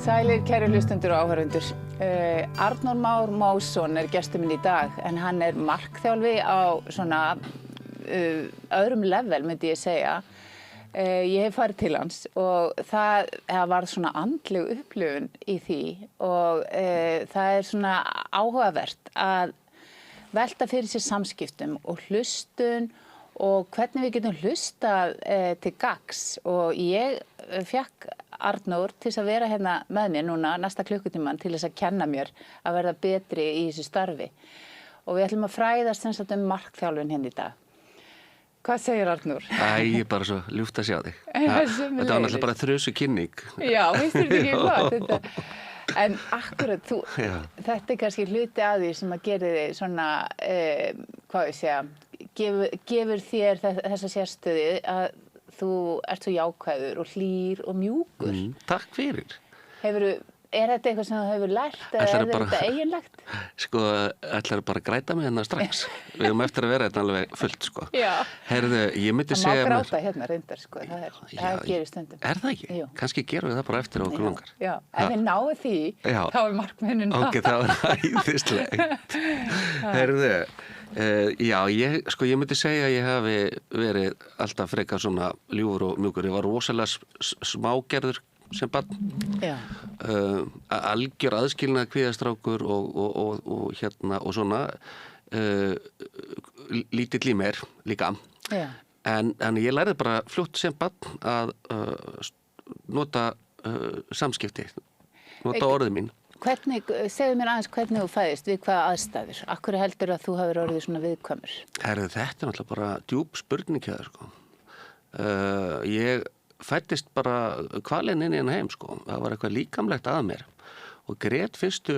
Sælir, kæru hlustendur og áhorfendur. Arnór Már Másson gestur minn í dag, en hann markþjálfi á svona öðrum level, myndi ég segja. Ég hef farið til hans og það var svona andleg upplifun í því og það svona áhugavert að velta fyrir sér samskiptum og hlustun og hvernig við getum hlustað til gagns og ég fékk Arnór til þess að vera hérna með mér núna næsta klukkutíman til þess að kenna mér að verða betri í þessu starfi og við ætlum að fræðast sem sagt markþjálfun hérna í dag. Hvað segir Arnór? Ég bara svo ljúft að sjá þig. Þetta var náttúrulega bara þrjusu kynning. Já, finnst þér ekki gott? En akkurat, þetta kannski hluti að því sem að gera þig svona, hvað ég segja, gefur þér þessa sérstöðu að þú ert svo jákvæður og hlýr og mjúkur. Takk fyrir. Er þetta eitthvað sem þú hefur lært eða þetta eiginlegt? Sko, ætlarðu bara að græta mig hérna strax. Við höfum eftir að vera þetta alveg fullt, sko. Já. Heyrðu, ég myndi segja... Það má gráta hérna reyndar, sko. Það gerir stundum. Er það ekki? Jú. Kannski gerum við það bara eftir okkur langar. Já, ef við náum því, þá markmiðinu náð. Ok, það æðislegt. Heyrðu, ég myndi segja að ég hafi verið alltaf frekar svona ljúfur og mjúkur. Ég var rosalega smágerður sem barn. Já. Algjör aðskilnað kvíðastrákur og svona lítill í mér líka. Já. En ég lærði bara fljótt sem barn að nota samskipti, nota orðið mín. Segðu mér aðeins hvernig þú fæðist, við hvaða aðstæður? Af hverju heldur að þú hafir orðið svona viðkvæmur? Þetta náttúrulega bara djúp spurning hjá þér, sko. Ég fæddist bara kvalinn inn í hennar heim, sko. Það var eitthvað líkamlegt að mér og grét fyrstu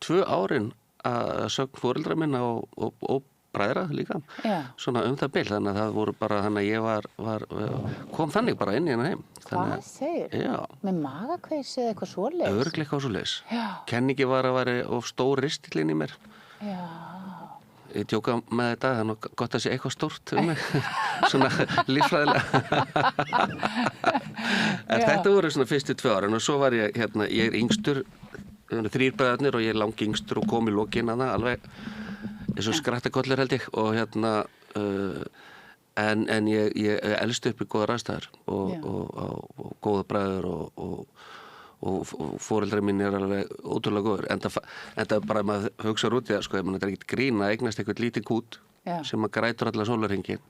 2 árin að sögn foreldra minna og bræðra líka. Já. Svona það bil, þannig að það voru bara þannig að ég kom þannig bara inn í hennar heim. Hvað segir? Já. Með magakveisi eða eitthvað svoleiðis? Örugglega eitthvað svoleiðis. Já. Kenningi var að væri of stór ristillinn í mér. Já. Ég djóka með þetta, þannig að gott að sé eitthvað stórt um mig, svona líffræðilega. En þetta voru svona fyrstu 2 árin og svo var ég yngstur, 3 bræðarnir og ég langi yngstur og kom í lokin að það alveg eins og skrattakollur held ég og en ég elst upp í góðar aðstæður og góða bræður og foreldrar mín alveg ótrúlega góður. Enda bara maður hugsar út í það, sko, þetta ekkert grín að eignast eitthvað lítið kút sem að grætur allar sólarhringinn.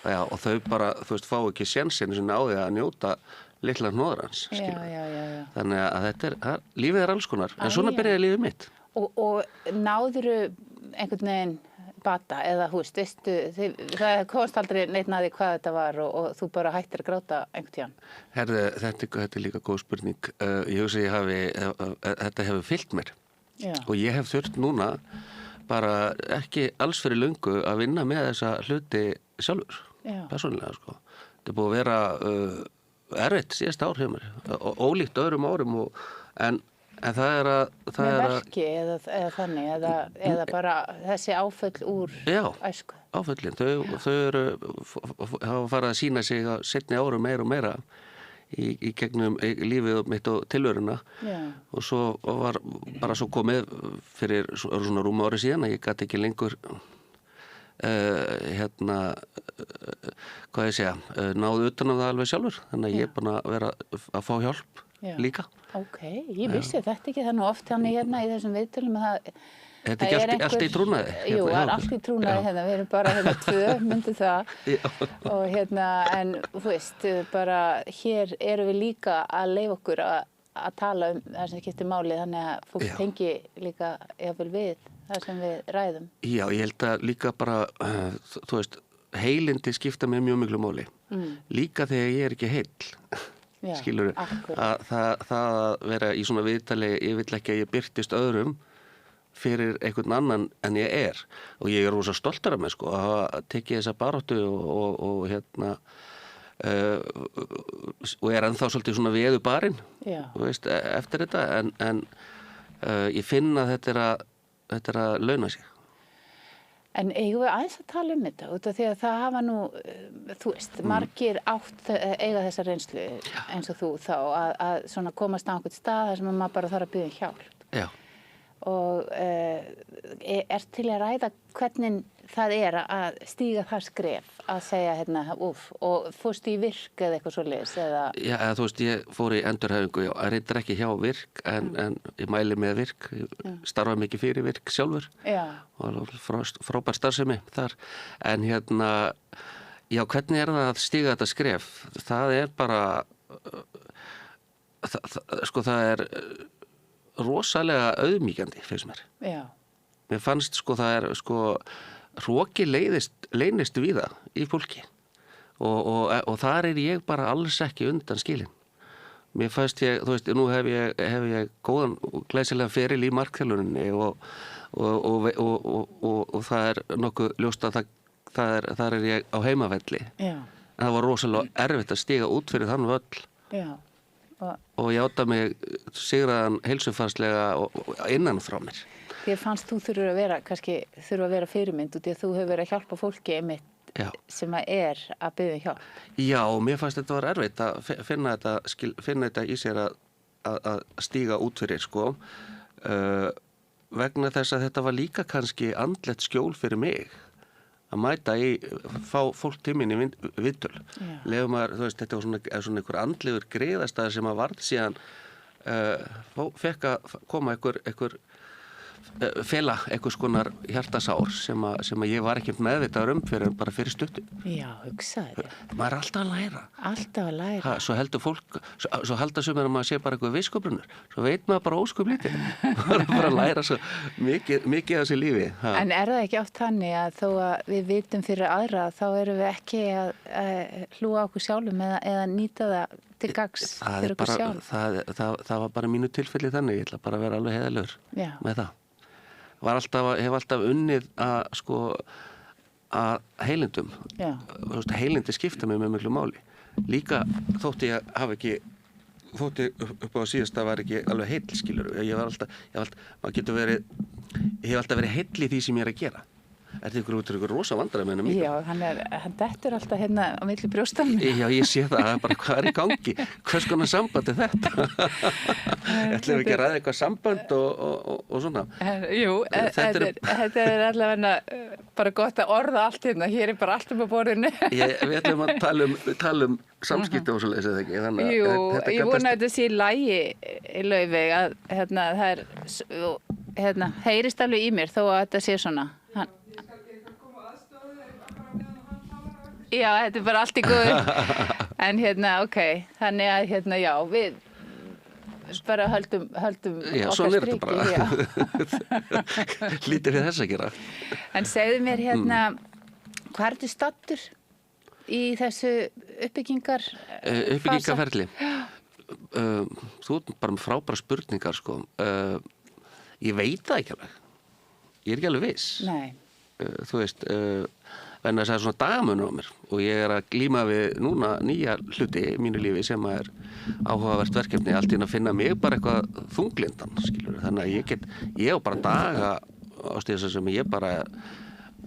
Já, og þau bara, þú veist, fá ekki sénsinn sem á því að njóta litla hnoðrans, skilur. Já. Þannig að lífið alls konar, en svona byrjaði lífið mitt. Og náðurðu einhvern veginn bata eða það komst aldrei neitt að því hvað þetta var og þú bara hættir að gráta einhvern tíðan? Herðu, þetta líka góð spurning. Ég hugsa þetta hefur fylgt mér. Já. Og ég hef þurft núna bara ekki alls fyrir löngu að vinna með þessa hluti sjálfur, persónulega, sko. Þetta búið að vera erfitt síðast ár hjá mér, ólíkt öðrum árum en það með verki eða þannig eða bara þessi áföll úr æsku? Já, áföllin. Þau hafa farið að sýna sig á seinni árum meira og meira í gegnum lífið mitt og tilveruna. Og svo var bara svo komið fyrir svona rúma ári síðan að ég gat ekki lengur hvað ég segja, náðu utan á það alveg sjálfur. Þannig að ég er bara að vera að fá hjálp líka. Ok, ég vissi þetta ekki þannig oft þannig hérna í þessum viðtölum að þetta er ekki allt í trúnaði? Jú, það er allt í trúnaði hérna, við erum bara hérna 2, myndi það. Og en þú veist, bara hér erum við líka að leyfa okkur að tala það sem skiptir máli, þannig að fólk tengi líka jafnvel við það sem við ræðum. Já, ég held að líka bara, þú veist, heilindi skipta mér mjög miklu máli. Líka þegar ég er ekki heill. Skilur, að það að vera í svona viðtali, ég vill ekki að ég birtist öðrum fyrir einhvern annan en ég er og ég er rosa stoltur af mig, sko, að hafa tekið þessa baráttu og er ennþá svolítið svona veðu barinn, þú veist, eftir þetta en ég finn að þetta er að launa sig. En eigum við aðeins að tala þetta út af því að það hafa nú, þú veist, margir eiga þessa reynslu eins og þú þá að svona komast á einhvern stað þar sem maður bara þarf að biðja hjálp. Já. Og til að ræða hvernig það að stíga það skref að segja hérna, og fórstu í virk eða eitthvað svoleiðis eða? Já, þú veist, ég fór í endurhæfingu, ég reyndar ekki hjá virk en ég mæli með virk, ég starfa mikið fyrir virk sjálfur. Já. Og frábær starfsemi þar. En hérna, já, hvernig það að stíga þetta skref? Það bara, það rosalega auðmýkjandi finnst mér. Já. Mér fannst það hroki leynist víða í fólki og þar ég bara alls ekki undan skilin. Mér fannst þú veist, nú hef ég góðan og glæsilega feril í markþjálfuninni og það nokkuð ljóst að þar ég á heimavelli. Já. En það var rosalega erfitt að stíga út fyrir þann völl. Já. Og ég átta mig sigraðan heilsufarslega innan frá mér. Þér fannst þú þurfa að vera fyrirmynd út í að þú hefur verið að hjálpa fólki einmitt sem að biðja hjálp. Já, mér fannst þetta var erfitt að finna þetta í sér að stíga út fyrir vegna þess að þetta var líka kannski andlegt skjól fyrir mig. Að mæta fá fólk til mín í viðtöl. Lefum maður, þú veist, þetta var svona einhver andlegur greiðastæður sem að varð síðan fekk að koma einhver fela einhvers konar hjartasár sem að ég var ekki meðvitaður fyrir bara fyrir stuttu. Já, hugsaði. Maður alltaf að læra. Alltaf að læra. Svo heldur fólk, svo halda sumir að maður sé bara eitthvað viskubrunur. Svo veit maður bara óskuplítið. Maður bara að læra svo mikið af þessu lífi. En það ekki oft þannig að þó að við vitum fyrir aðra þá erum við ekki að hlúa okkur sjálfum eða nýta það til gagns fyrir okkur sjálf? Það var bara mínu tilfelli þannig. Ég ætla bara að vera alveg heiðarlegur með það. Hef alltaf unnið að heilindum. Heilindi skipta mig með miklu máli. Líka þótti ég hafi ekki, þótti upp á síðasta var ekki alveg heill, skilur. Ég hef alltaf verið heill í því sem ég er að gera. Ykkur rosa vandræði með hennar mýta? Já, hann dettur alltaf hérna á milli brjóstanum. Já, ég sé það, bara hvað í gangi? Hvers konar samband þetta? Ætlum við ekki að ræða eitthvað samband og svona? Jú, þetta allavega bara gott að orða allt hérna. Hér bara allt upp á borðinu. Við ætlum að tala um samskipti og svoleiðis eða ekki? Jú, ég vona að þetta sé í lagi í Laufey að það heyrist alveg í mér þó að þetta sé svona. Já, þetta bara allt í góðu. En ok, þannig að já, við bara höldum okkar striki. Já, lítið við þess að gera. En segðu mér hvað ertu staddur í þessu uppbyggingarferli? Þú ert bara með frábæra spurningar, Ég veit það ekki alveg. Ég er ekki alveg viss. Nei. Þú veist, en það er svona dagamunur á mér og ég er að glíma við núna nýja hluti í mínu lífi sem er áhugavert verkefni allt í að finna mig bara eitthvað þunglindan, skilur. Þannig að ég á bara daga á stíðis sem ég bara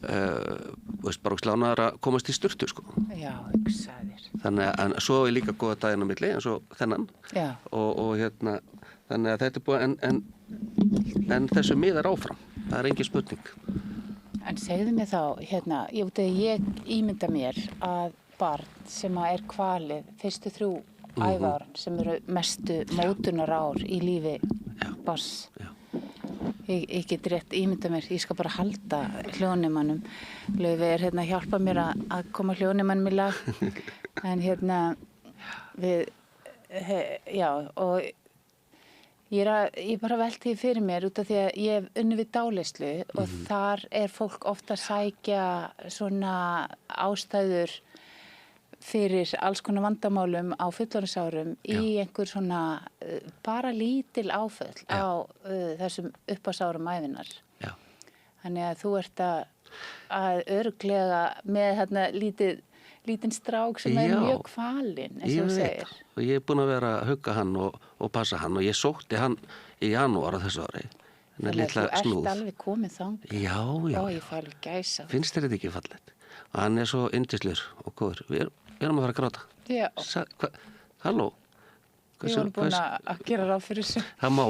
bara slánaður að komast í sturtu, Já, hugsaðir. Þannig að svo er líka góða daginn á milli eins og þennan. Já. Og þannig að þetta er búið en þessu miðar áfram. Það er engin spurning. En segðu mér þá, ég ímynda mér að barn sem er kvalið fyrstu 3 æviárin sem eru mestu mótunarár í lífi barns. Ég get rétt ímynda mér, ég skal bara halda hljóðnemanum. Laufey er að hjálpa mér að koma hljóðnemanum í lag. En og ég bara velti því fyrir mér út af því að ég hef unnið við dáleiðslu og þar er fólk ofta að sækja svona ástæður fyrir alls konar vandamálum á fullorðinsárum í einhver svona bara lítil áföll á þessum uppásárum ævinnar. Já. Þannig að þú ert að örugglega með lítinn strák sem er mjög kvalinn, eins og þú segir. Og ég er búin að vera að hugga hann og passa hann og ég sótti hann í janúar á þessu ári Hún er Þannig að litla þú snúð. ert alveg komið þangað. Já, já, Ó, ég fæ alveg gæsa. finnst þér þetta ekki fallegt? Og hann er svo yndislegur og góður. Við erum að fara að gráta. Já, Halló? ég var búin að gera ráð fyrir þessu. Það má.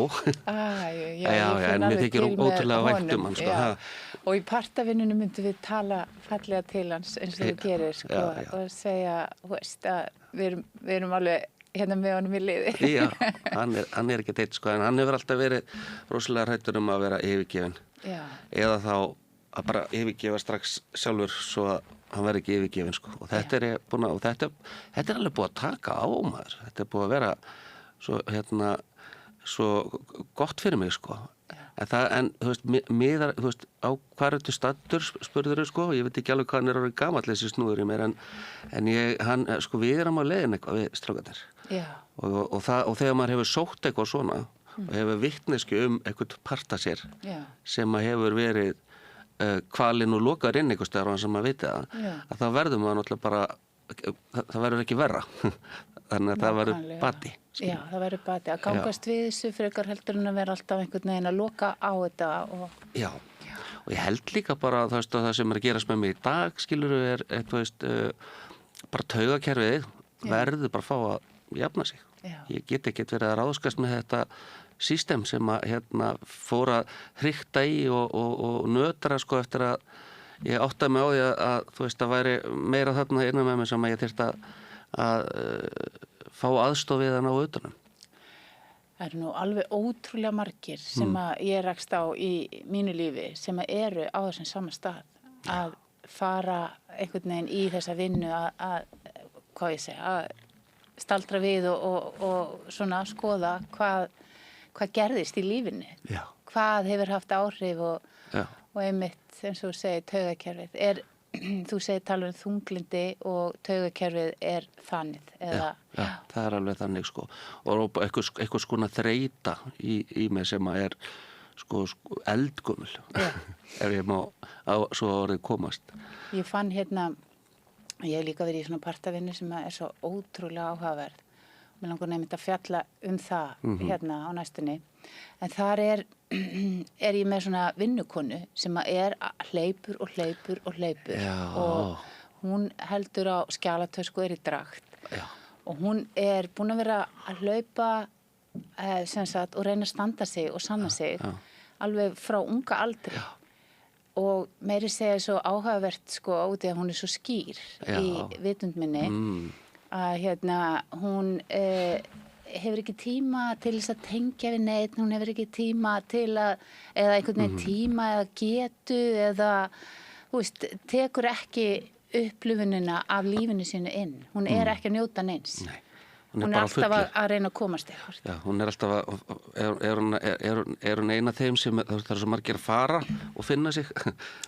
Já, Já, ég finn en mér alveg þykir til með ótrúlega vænt honum, hann, sko. já. Ha. Og í partavinnunum myndum við tala fallega til hans eins og þú gerir, sko, já. og segja, þú veist, að við erum alveg hérna með honum í liði. Já, hann er ekki teitt, sko, en hann hefur alltaf verið rosalega hræddur að vera yfirgefinn. Já, Eða þá að bara yfirgefa strax sjálfur svo að hann verði ekki yfirgefinn, sko. Og þetta er búin að, og þetta er alveg búið að taka á maður. Þetta er búið að vera svo, svo gott fyrir mig, sko. En þú veist, miðar, þú veist, á hvað er þetta staddur, spurður þau, sko, ég veit ekki alveg hvað hann er orðið gamall þessi snúður í mér, en sko, við erum á leiðin eitthvað við strákarnir. já, Og þegar maður hefur sótt eitthvað svona og hefur vitneskju eitthvað parta sér já, sem að hefur verið kvalinn og lokaður inn eitthvað stöðar sem maður viti Já. að þá verður maður náttúrulega bara, það verður ekki verra. Þannig að það verður Nákvæmlega. bati. já, það verður bati að gangast við þessu frekar heldur en að vera alltaf einhvern veginn að loka á þetta og Já, og ég held líka bara þú veist, að það sem er að gerast með mig í dag skilur þú veist, bara taugakerfið verður bara að fá að jafna sig. Já. Ég get ekki verið að ráðskast með þetta system sem að fór að hrykta í og nötra sko eftir að ég áttaði mig á því að þú veist að væri meira þarna innan með mig sem að ég þyrfti að fá aðstoð við hann á utanum. það eru nú alveg ótrúlega margir sem að ég rakst á í mínu lífi sem að eru á þessum sama stað að fara einhvern veginn í þessa vinnu að hvað ég segja, að staldra við og svona skoða hvað gerðist í lífinu, Já. hvað hefur haft áhrif Já. og einmitt eins og þú segir taugakerfið þú segir tala þunglindi og taugakerfið þannig eða Já, það er alveg þannig sko og eitthvað skona þreita í mig sem að sko eldgömmul ef ég má svo orðið komast. Ég fann ég hef líka verið í svona partavinnu sem er svo ótrúlega áhugaverð. Mér langar nefnt að fjalla það hérna á næstunni. En þar er ég með svona vinnukonu sem hleypur og hleypur og hleypur. Já. Og hún heldur á skjalatösku og í dragt. Já. Og hún búin að vera að hlaupa og reyna að standa sig og sanna sig alveg frá unga aldri. Já. Og meiri segja svo áhugavert sko út í að hún svo skýr í vitund minni að hún hefur ekki tíma til þess að tengja við neitt, hún hefur ekki tíma til að, eða einhvern veginn tíma eða getu eða, þú veist, tekur ekki upplifunina af lífinu sínu inn. Hún ekki að njóta neins. Nei. Hún alltaf að reyna að komast eitthvað. Já, hún alltaf er hún eina af þeim sem það er svo margir að fara og finna sig.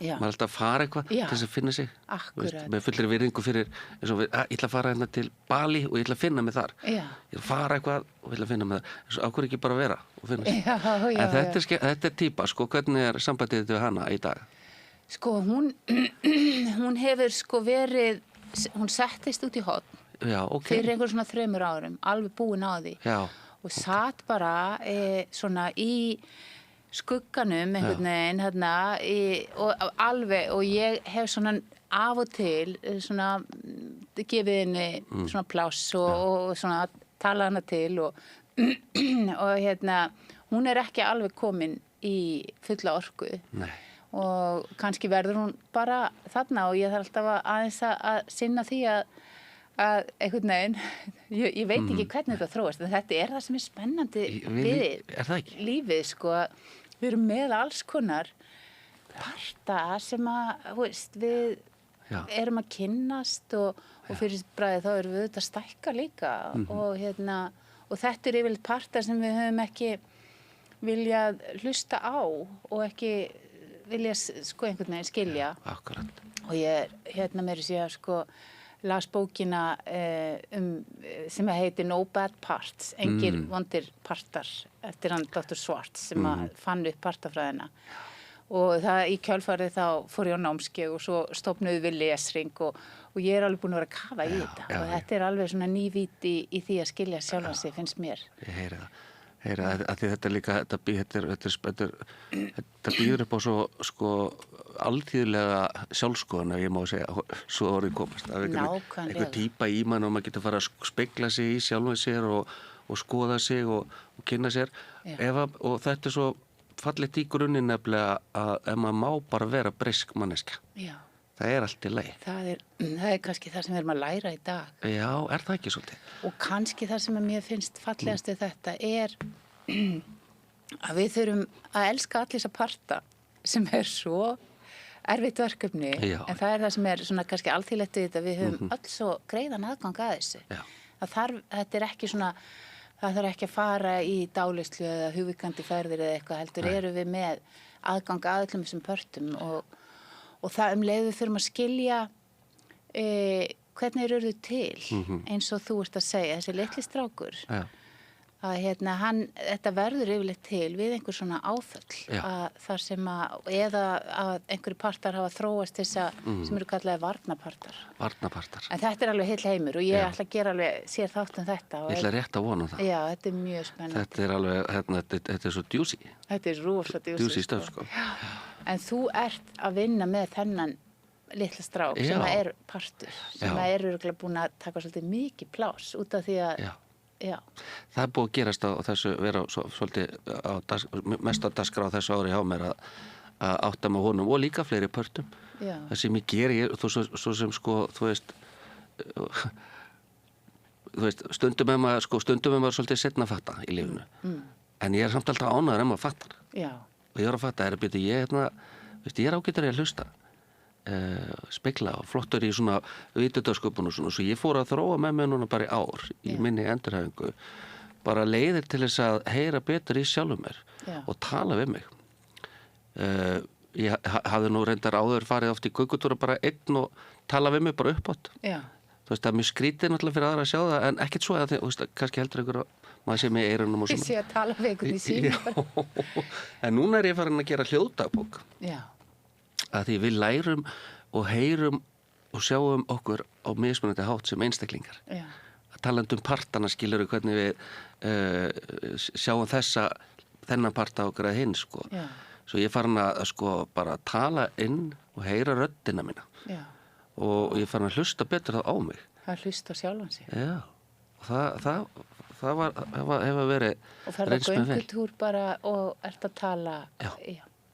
Já. Maður er alltaf að fara eitthvað til þess að finna sig. Akkúrat. Með fullri virðingu fyrir, eins og ég ætla að fara hérna til Bali og ég ætla að finna mig þar. Já. Ég ætla að fara eitthvað og ég ætla að finna mig þar. Eins og ákveður ekki bara að vera og finna sig. Já. En þetta típa, sko, hvernig er sambandið við hana í dag? Sko, hún hefur sko verið, hún settist út í horn. Já, ok. Fyrir einhver svona 3 árum, alveg búin á því. Já. Og satt bara svona í skugganum einhvern veginn hérna og ég hef svona af og til svona gefið henni svona pláss og svona talað hana til og hún ekki alveg komin í fulla orku. Nei. Og kannski verður hún bara þarna og ég þarf alltaf aðeins að sinna því að einhvern veginn, ég veit ekki hvernig þetta þróast, en þetta það sem spennandi við lífið, sko, við erum með alls konar parta sem þú veist, við erum að kynnast og fyrir bragðið þá erum við auðvitað að stækka líka og þetta yfirleitt parta sem við höfum ekki viljað hlusta á og ekki vilja sko einhvern veginn skilja. Akkurat. Og ég meiri sé að sko las bókina sem heitir No Bad Parts, engir vondir partar eftir hann Dr. Swartz sem fann upp partafræðina og það í kjölfarið þá fór ég á námskeið og svo stofnuðu við lesring og ég alveg búin að vera að kafa í þetta og þetta alveg svona ný víti í því að skilja sjálfan sig, finnst mér. Ég heyri það. heyra, að því þetta líka, þetta býður upp á svo, sko, alþýðlega sjálfskoðun, ef ég má segja, svo orðið komast. Einhver típa í mann og maður getur fara að spegla sig í sjálfum sér og skoða sig og kynna sér. Og þetta svo fallegt í grunninn nefnilega að ef maður má bara vera brisk manneskja. Já. Það allt í lagi. Það er kannski það sem við erum að læra í dag. Já, það ekki svolítið? Og kannski það sem að mér finnst fallegast við þetta að við þurfum að elska allir þessa parta sem svo erfitt verkefni. Já. En það það sem svona kannski alþýðlegt við þetta. Við höfum öll svo greiðan aðgang að þessu. Já. Þetta ekki svona, það þarf ekki að fara í dálislu eða hugvíkandi ferðir eða eitthvað heldur. Eru við með aðgang að öllum þessum pörtum og það leið við þurfum að skilja hvernig eru til eins og þú ert að segja, þessi litli strákur að þetta verður yfirleitt til við einhver svona áföll þar sem eða að einhverju partar hafa þróast þessa sem eru kallaði varnarpartar. En þetta alveg heill heimur og ég ætla að gera alveg sér þátt þetta. Ég ætla rétt að vona það. Já, þetta mjög spennandi. Þetta alveg, þetta svo djúsi. Þetta rosa djúsi stöf, sko. En þú ert að vinna með þennan litla strák sem partur, sem örugglega búin að taka svolítið mikið pláss út af því að það búið að gerast á þessu, vera svolítið mest á dagskrá þessu ári hjá mér að átta með honum og líka fleiri pörtum. Það sem ég geri, svo sem sko, þú veist, stundum er maður svolítið seinna að fatta í lífinu. En ég samt alltaf ánægður maður fattar. Og ég að fatta, ég er ágætur að hlusta. Spegla og flottur í svona vitundasköpun og svona, svo ég fór að þróa með mig núna bara í ár í minni endurhæfingu bara leiðir til þess að heyra betur í sjálfum mér og tala við mig. Ég hafði nú reyndar áður farið oft í göngutúra bara einn og tala við mig bara uppátt. Þú veist, það mjög skrítið náttúrulega fyrir aðra að sjá það en ekkert svo að þú veist, kannski heldur einhver að maður sé með eyrunum og svona. Ég sé að tala við einhvern í síma. En núna ég farin að gera hljóðdagbók. Að því við lærum og heyrum og sjáum okkur á mismunandi hátt sem einstaklingar. Að talandi partana skilur við hvernig við sjáum þennan parta okkar að hinn, sko. Svo ég farin að sko bara tala inn og heyra röddina mína. Og ég farin að hlusta betur það á mig. Það hlusta sjálfan sig. Já, og það hefur verið og ferð á göngutúr bara og ert að tala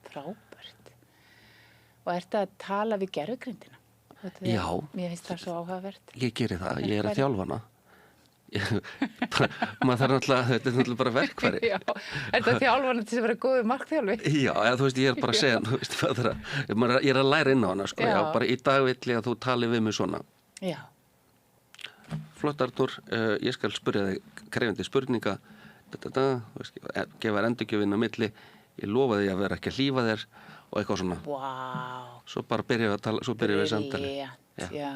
frábært. Og ertu að tala við gervigreindina? Já. Mér finnst það svo áhugavert. Ég geri það, ég að þjálfa hana. Maður þarf náttúrulega, þetta náttúrulega bara verkfæri. Já, ertu að þjálfa hana til að vera góður markþjálfi? Já, þú veist, ég bara að segja, þú veist, ég að læra inn á hana, sko. Já, bara í dag vill ég að þú tali við mig svona. Já. Flott, Arnór, ég skal spyrja þig krefjandi spurninga, gefa endurgjöfin á milli, ég lofa því að vera ekki að hlífa þér og eitthvað svona. Svo bara byrjum við að tala, svo byrjum við samtali. Já.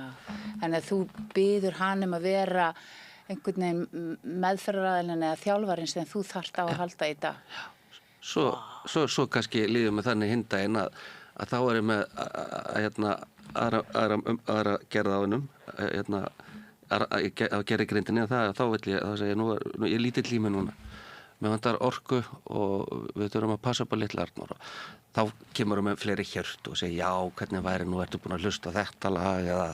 Þannig að þú biður hann að vera einhvern veginn meðferðaraðilinn eða þjálfarinn sem þú þarft á að halda í dag. Já. Svo kannski líðum við þannig hindaginn að þá er ég með aðra gerða á hennum, að gera í grindinni, þá vil ég, þá segja ég er lítill í mig núna. Mér vantar orku og við þurfum að passa upp á litla Arnór og þá kemur með fleiri hjört og segja já, hvernig væri nú, ertu búin að hlusta þetta lag eða,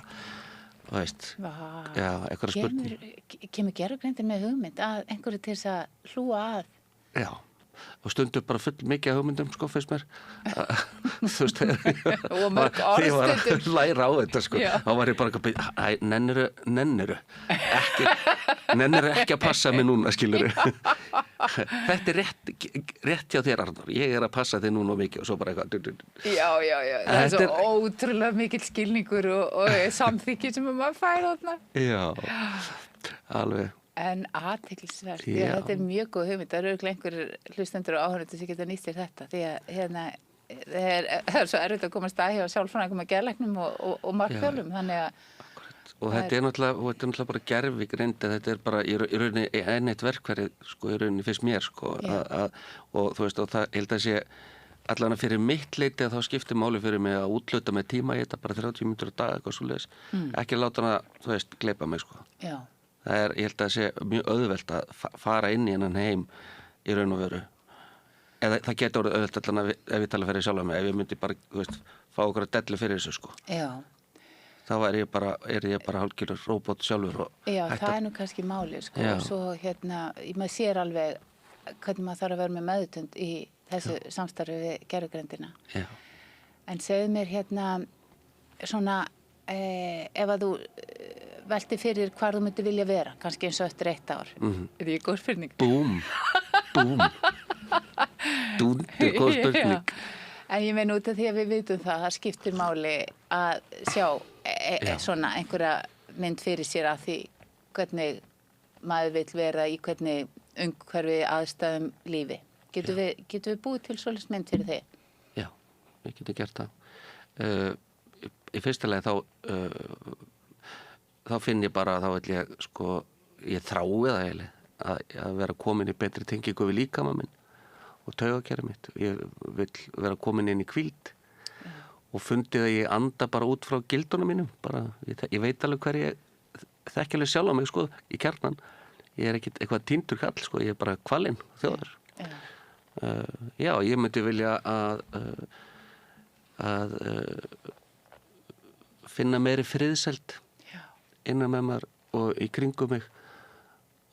þú veist, eitthvað spurning. Kemur gervigreindin með hugmynd að einhverju til þess að hlúa að? Já, og stundum bara full mikið hugmyndum, sko, fyrst mér. Þú veist, og mörg orð stundum. Ég var að læra á þetta, sko. Þá var ég bara að nenniru ekki að passa mig núna, skilurðu. Þetta er rétt hjá þér, Arnór. Ég er að passa þig núna mikið og svo bara eitthvað. Já. Það er svo ótrúlega mikill skilningur og samþykki sem maður fær þarna. Já, alveg. En athyglisvert, þetta er mjög góð hugmynd. Það eru örugglega einhverjir hlustendur og áhorfendur sem geta nýtt sér þetta því að það er svo erfitt að komast að hjá sjálfsfræðingum með geðlæknum og markþjálfum, þannig að og þetta er náttúrulega bara gervigreind, þetta er bara í rauninni eitt verkfæri, sko, í rauninni fyrst mér, sko, og þú veist, og það held að sé allan að fyrir mitt leiti að þá skiptir máli fyrir mig að útluta með tíma í þetta, bara 30 mínútur á dag, eitthvað svoleiðis, ekki láta hana, þú veist, gleypa mig, sko. Já. Það ég held að sé mjög auðvelt að fara inn í hennan heim í raun og veru. Eða það getur orðið auðvitað allan ef ég tala fyrir sjálfa mig, ef ég myndi bara, þú veist, fá okkur að dellu fyrir þessu, sko. Já. Þá er ég bara hálfgerður róbot sjálfur og Já, það nú kannski málið, sko. Já. Og svo, maður sér alveg hvernig maður þarf að vera með meðutund í þessu samstarfi við gervigreindina. Já. En segðu mér svona, ef að þú velti fyrir hvar þú myndir vilja vera, kannski eins og eftir 1 ár. Er það góð spurning? Búm. Dúndur góð spurning. Já. En ég meina út af því að við vitum það skiptir máli að sjá svona einhverja mynd fyrir sér að því hvernig maður vill vera í hvernig umhverfi aðstæðum lífi. Getum við búið til svolítið mynd fyrir þig? Já, við getum gert það. Í fyrsta lagi þá finn ég bara að þá vil ég, sko, ég þrái það eiginlega að vera komin í betri tengingu við líkama minn og taugakerfið mitt. Ég vil vera komin inn í hvíld og fundið að ég anda bara út frá gildunum mínum. Bara, ég veit alveg hver ég þekki alveg sjálf á mig, sko, í kjarnan. Ég er ekkit eitthvað týndur kall, sko, ég er bara kvalinn þjóður. Já, ég myndi vilja að finna meiri friðsæld innan með mér og í kringum mig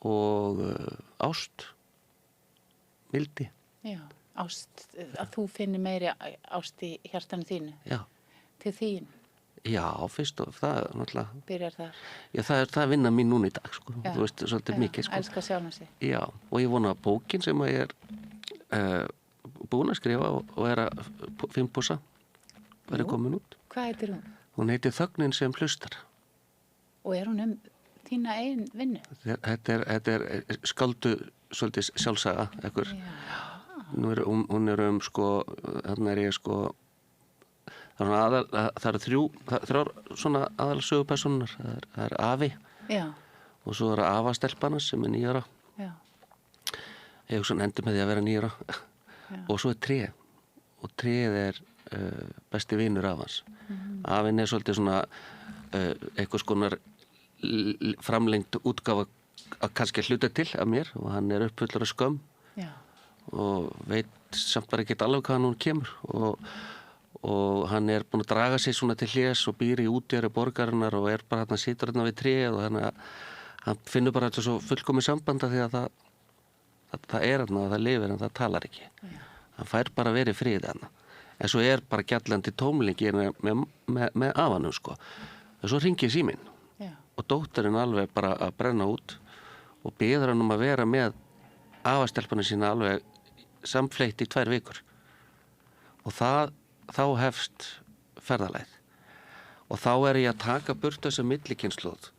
og ást, mildi. Já, ást, að þú finnir meiri ást í hjartanu þínu. Já. Til þín. Já, fyrst og það er náttúrulega. Byrjar þar. Já, það er vinna mín núna í dag, sko. Já. Þú veist, svolítið mikið, sko. Elska sjálfan sig. Já, og ég vona að bókin sem að ég er búin að skrifa og er að 5 pússa verið komin út. Hvað heitir hún? Hún heitir Þögnin sem hlustar. Og er hún þína eigin vinnu? Þetta er skáldu svolítið sjálfsaga, ekkur. Já. Hún er sko, þarna er ég sko, það eru þrjár svona aðalsögupersonar. Það er afi. Já. Og svo eru afastelpanas sem er 9 ára. Já. Ég svona endur með því að vera 9 ára. Já. Og svo er tré. Og tréð er besti vinur afans. Afinn er svolítið svona eitthvað skonar framlengt útgáfa að kannski hluta til af mér og hann er uppfullur af skömm. Já. Og veit samt bara ekki alveg hvaðan hún kemur og hann er búinn að draga sig svona til hlés og býr í útjöru borgarinnar og er bara hann situr hérna við tréð og hann finnur bara þetta svo fullkomið sambanda því að það er hérna og það lifir en það talar ekki. Já. Hann fær bara verið frið hérna. En svo er bara gjallandi tómlingi með afanum, sko. En svo hringir síminn. Já. Og dóttirinn alveg bara að brenna út og biður hann að vera með afastelpunni sína alveg samfleytt í 2 vikur. Og þá hefst ferðalagið. Og þá er ég að taka burt þessa millikynnslóð.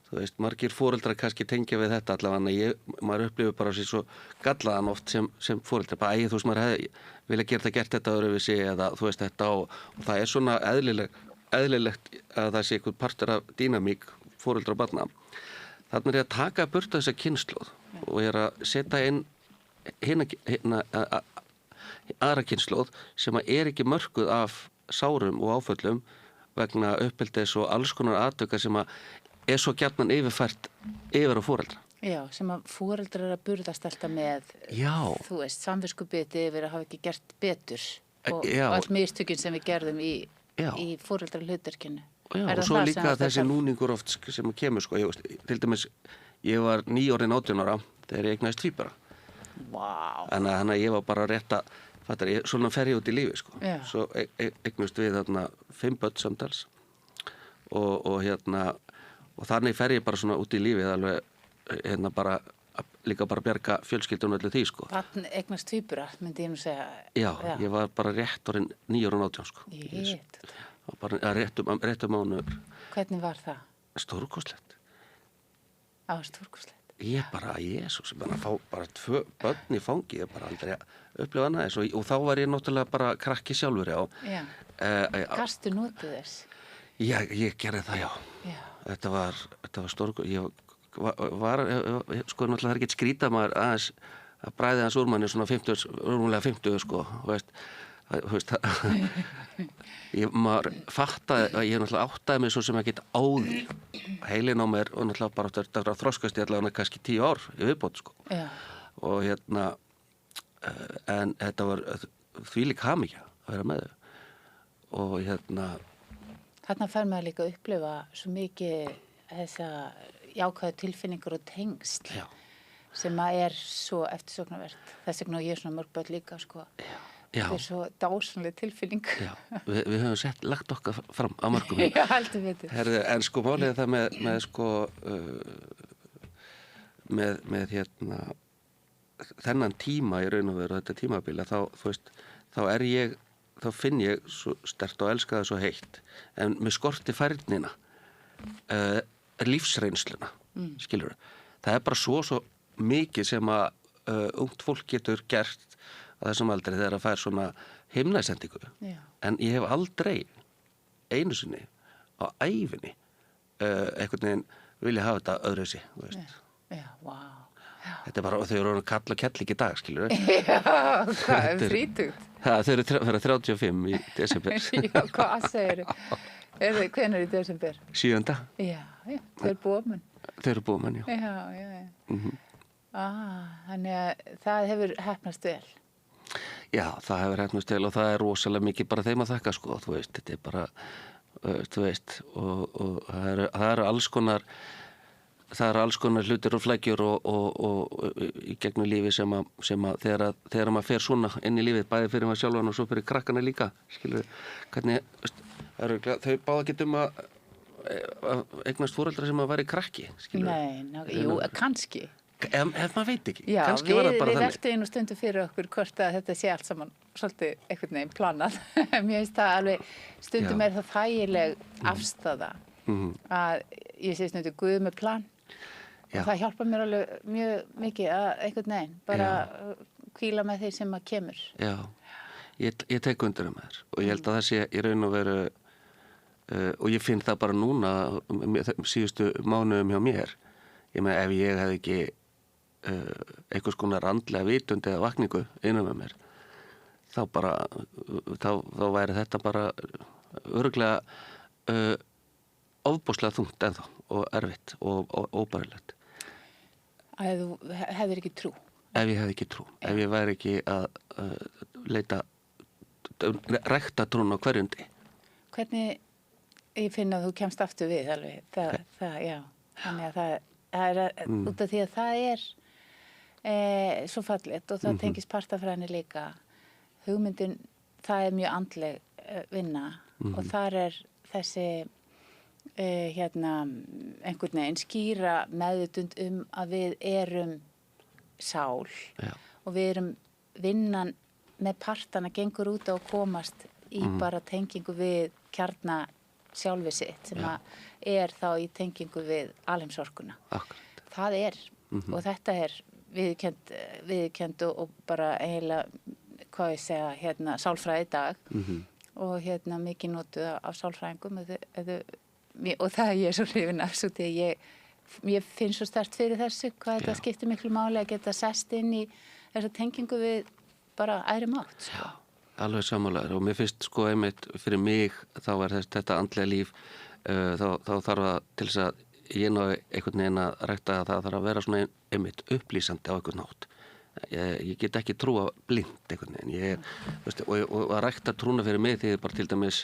Þú veist, margir foreldrar kannski tengja við þetta allavega, maður upplifir bara sér svo gallaðan oft sem foreldrar, bara þú veist, maður hefði vilja gert þetta öðruvísi eða þú veist þetta og það er svona eðlilegt að það sé einhver partur af dýnamík foreldra og barna. Þannig er ég að taka burt þessa kynnslóð og ég er að setja inn aðra kynnslóð sem er ekki mörkuð af sárum og áföllum vegna uppeldis og alls konar atvika sem er svo gjarnan yfirfært yfir á foreldra. Já, sem að foreldrar er að burðast alltaf með, þú veist, samviskubiti yfir að hafa ekki gert betur og all mistökin sem við gerðum í foreldrahlutverkinu. Já, og svo líka þessi núningur oft sem kemur, sko, til dæmis, ég var 9 orðin 18 ára þegar ég eignaðist tvíbura. Vá. Þannig að ég var bara rétt að, svona fer ég út í lífi, sko. Já. Svo eignust við þarna 5 börn samtals og þannig fer ég bara svona út í lífið alveg bara líka bara bjarga fjölskyldunum öllu því, sko. Barn eignast tvíbura, myndi ég nú segja. Já, ég var bara rétt orðin 9 ára 18, sko. Bara réttum mánuður. Hvernig var það? Stórkostlegt. Stórkostlegt. Ég bara, Jesús, að fá bara 2 börn í fangi, ég bara aldrei upplifa annað þess og þá var ég náttúrulega bara krakki sjálfur, já. Gastu notið þess? Já, ég gerði það, já. Þetta var stórkostlegt. Ég var, sko, náttúrulega það er ekki skrýta maður aðeins að bræði hans úr manni svona 50, sko, veist, maður fattaði að ég náttúrulega áttaði mig svo sem ekki á því heilin á mér og náttúrulega bara þetta var að þroskast í allavega kannski 10 ár í viðbót, sko. Já. Og en þetta var þvílík hamingja að vera með þau og Þarna fær maður líka að upplifa svo mikið þessa jákvæðu tilfinningur og tengsl já, sem að svo eftirsóknarvert. Þess vegna og ég svona mörg börn líka, sko. já, Þetta svo dásamleg tilfinning. já, við höfum lagt okkar fram á mörgum. Já, heldur við þetta. Herðu, en sko málið er það með sko með þennan tíma í raun og veru þetta tímabila þá finn ég svo sterkt og elska það svo heitt en með skorti færnina lífsreynsluna skilurðu, það er bara svo mikið sem að ungt fólk getur gert á þessum aldri þegar að fær svona himnasendingu en ég hef aldrei einu sinni á ævinni einhvern veginn vilja hafa þetta öðruvísi, þú veist. Já, vá. Þetta er bara, þau eru orðin kall og kell ekki í dag, skilur við. Já, hvað er þrítugt? Þau eru 35 í desember. Já, hvað segir þau? Hvenær í desember? 7. Já, þau eru búamenn. Þau eru búamenn, já. Já. Þannig að það hefur heppnast vel. Já, það hefur heppnast vel og það er rosalega mikið bara þeim að þakka, sko, þú veist, þetta er bara, þú veist, og það eru alls konar hlutir og flækjur og í gegnum lífi sem að þegar maður fer svona inn í lífið, bæði fyrir maður sjálfan og svo fyrir krakkana líka, skilur hvernig, þau báða getum að eignast foreldra sem að væri krakki, skilur. Jú, kannski. Ef maður veit ekki, já, kannski var það bara þannig. Já, við veltum einu stundu fyrir okkur hvort að þetta sé allt saman svolítið einhvern veginn planað. Mér finnst það alveg, stundum er það þægileg afstaða að ég sé stundu Guð með plan. Og það hjálpa mér alveg mjög mikið að einhvern veginn, bara hvíla með því sem að kemur. Já, ég tek undir með þér og ég held að það sé í raun og veru, og ég finn það bara núna síðustu mánuðum hjá mér. Ég með ef ég hefði ekki einhvers konar andlega vitund eða vakningu innan með mér, þá væri þetta bara örugglega ofboðslega þungt ennþá og erfitt og óbærilegt. Að þú hefðir ekki trú? Ef ég hefði ekki trú. Ef ég væri ekki að rækta trún á hverjum degi. Hvernig, ég finn að þú kemst aftur við alveg. Já. Þannig að það er út af því að það er svo fallegt og það tengist partafræðinni líka. Hugmyndin, það er mjög andleg vinna og þar er þessi einhvern veginn skýra meðvitund að við erum sál og við erum vinnan með partana gengur út á að komast í bara tengingu við kjarna sjálfi sitt sem að er þá í tengingu við alheimsorkuna. Akkurat. Það er og þetta er viðurkennt og bara eiginlega, hvað ég segja, sálfræði í dag og mikið notuð af sálfræðingum og það er ég svo hrifin af svo því ég finn svo sterkt fyrir þessu hvað þetta skiptir miklu máli að geta sest inn í þessa tengingu við bara æðri mátt. Sko. Alveg sammálaður og mér finnst sko einmitt fyrir mig þá er þetta andlega líf þá þarf að til þess að ég ná einhvern veginn að rækta að það þarf að vera svona einmitt upplýsandi á einhvern nátt. Ég get ekki trúa blind einhvern veginn. Og að rækta trúna fyrir mig því bara til dæmis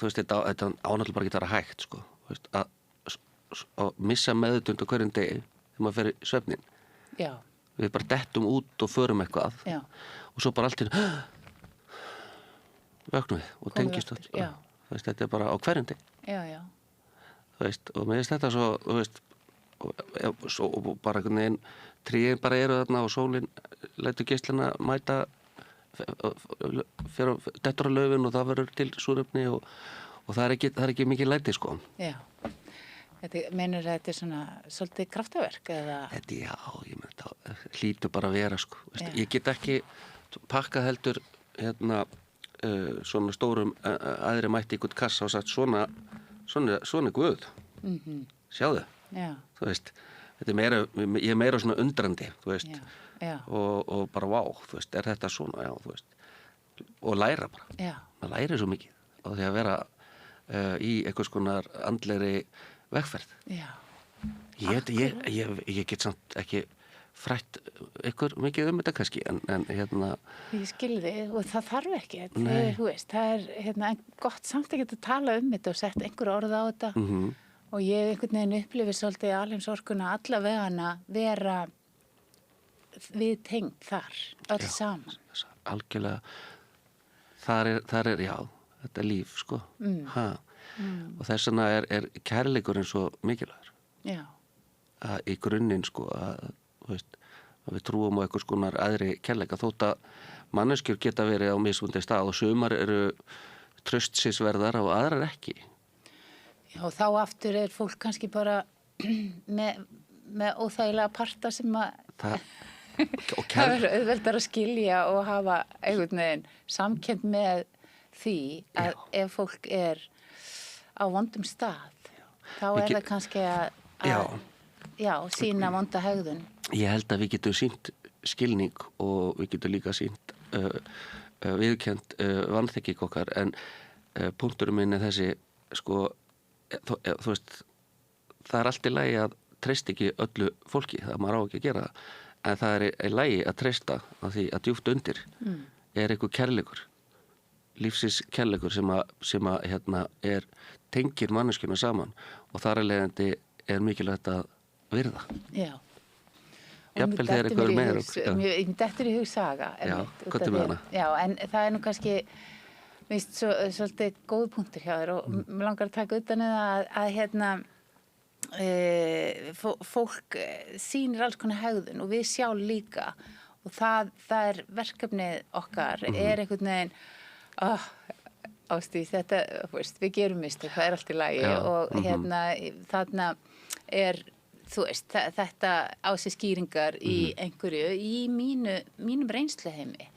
þú veist, þetta ánáttúrulega bara getur að vera hægt sko, veist, að missa meðutund á hverjum degi þegar maður fer í svefnin. Já. Við bara dettum út og förum eitthvað og svo bara allt í vöknum við og tengist sko. Veist, þetta er bara á hverjum degi. Já. Þú veist, og mér finnst þetta svo, þú veist, og bara einhvern veginn tríin bara eru þarna og sólin lætur geislana mæta dettur á laufin og það verður til súrefni og það er ekki mikið læti sko. Já. Meinur þetta er svona svolítið kraftaverk eða? Já, ég meina þetta hlýtur bara að vera sko. Ég get ekki pakkað heldur svona stórum aðri mætti ykkur kassa og sagt svona Guð. Sjáðu. Já. Þú veist, ég er meira svona undrandi, þú veist. Já. Og bara vá, þú veist, er þetta svona, já, þú veist. Og læra bara. Já. Maður læri svo mikið á því að vera í einhvers konar andlegri vegferð. Já. Ég get samt ekki frætt ykkur mikið þetta kannski en hérna Ég skilði og það þarf ekki. Nei. Þú veist, það er gott samt að geta að tala þetta og sett einhver orð á þetta og ég einhvern veginn upplifir svolítið alheimsorkuna allavega vera við tengd þar, öll saman. Algjörlega þar er já, þetta er líf sko og þess vegna er kærleikurinn svo mikilvægur Já. að í grunninn sko að við trúum á einhvers konar aðri kærleika þótt að manneskjur geta verið á mismundi stað og sumar eru traustsisverðar og aðrar ekki. Já, þá aftur er fólk kannski bara með óþægilega parta sem að það er auðveldar að skilja og hafa einhvern veginn samkennd með því að ef fólk er á vondum stað þá er það kannski að sýna vonda hegðun. Ég held að við getum sýnt skilning og við getum líka sýnt viðurkennt vanþekking okkar en punkturinn minn er þessi sko, þú veist það er allt í lagi að treysta ekki öllu fólki, það maður á ekki að gera það en það er í lagi að treysta að því að djúpt undir er einhver kærleikur lífsins kærleikur sem að hérna tengir manneskjuna saman og þar af leiðandi er mikilvægt að virða. Já. Jafnvel þegar eitthvað er meira. Mér dettur í hug saga. Já, hvað er með hana? Já, en það er nú kannski, veist, svolítið góð punktur hjá þér og mér langar að taka utan að hérna, fólk sýnir alls konar hegðun og við sjálf líka og það er verkefnið okkar, er einhvern veginn, Ásdís, þetta, veist, við gerum mistök, það er allt í lagi og hérna, þarna er þú veist, þetta á sig skýringar í einhverju, í mínum reynsluheimi.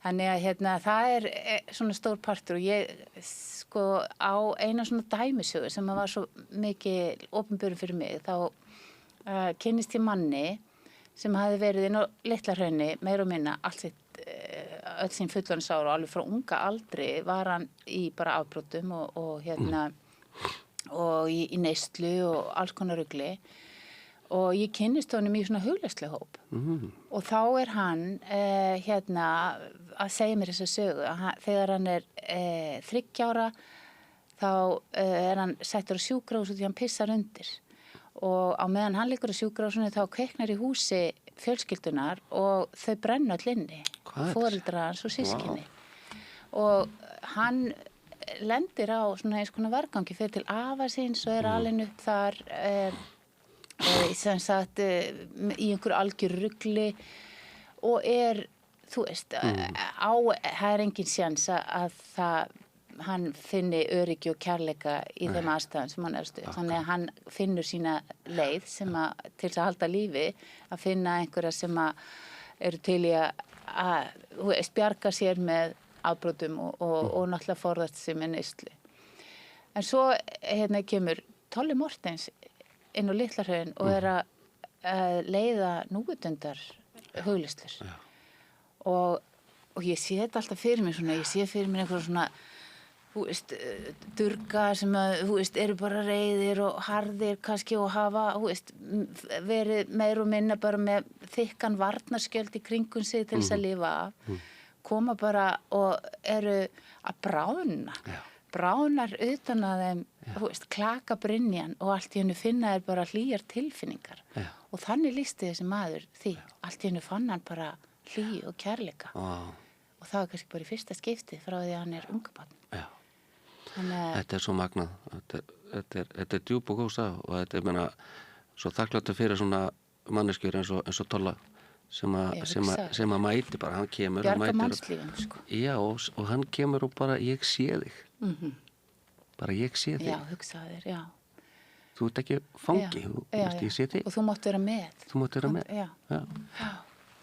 Þannig að hérna, það er svona stór partur og ég sko á eina svona dæmisögu sem var svo mikið opinberum fyrir mig, þá kynnist ég manni sem hafði verið inn á Litla-Hrauni, meira og minna, öll sín fullorðinsára og alveg frá unga aldri var hann í bara afbrotum og hérna, og í neyslu og alls konar rugli. Og ég kynnist honum í svona hugleiðslu hóp og þá er hann hérna að segja mér þessa sögu þegar hann er 30 ára þá er hann settur á sjúkrahús og því hann pissar undir og á meðan hann liggur á sjúkrahúsinu þá kveiknar í húsi fjölskyldunar og þau brenna öll inni, foreldrar hans og systkini og hann lendir á svona eins konar vargangi fyrir til afa síns og er alinn upp þar sem sagt í einhverju algjöru rugli og þú veist það er engin sjans að hann finni öryggi og kærleika í þeim aðstæðum sem hann er stuð þannig að hann finnur sína leið sem til þess að halda lífi að finna einhverja sem eru til í að þú veist, bjarga sér með afbrotum og náttúrulega forðast sig með neyslu en svo hérna kemur Tolli Mortens inn á Litla-Hraun og er að leiða núvitundar hugleiðslur og ég sé þetta alltaf fyrir mér svona, ég sé fyrir mér einhverja svona þú veist, durga sem þú veist, eru bara reiðir og harðir kannski og hafa, þú veist, verið meir og minna bara með þykkan varnarskjöld í kringum sig til þess að lifa af, koma bara og eru að bránar utan að þeim, þú veist, klaka brynjan og allt í hennu finna þeir bara hlýjar tilfinningar og þannig lýsti þessi maður því, allt í hennu fann hann bara hlý og kærleika og það var kannski bara í fyrsta skipti frá því að hann er ungabarn. Þetta er svo magnað, þetta er djúp og góð saga og þetta er meina svo þakkláttur fyrir svona manneskjur eins og Tolla sem að mæti bara, hann kemur Bjarga mannslífum, sko. Já, og hann kemur og bara ég sé þig bara ég sé þig. Já, hugsaðu þér, já. Þú ert ekki fangi, ég sé þig. Og þú mátt vera með. Þú mátt vera með. Já.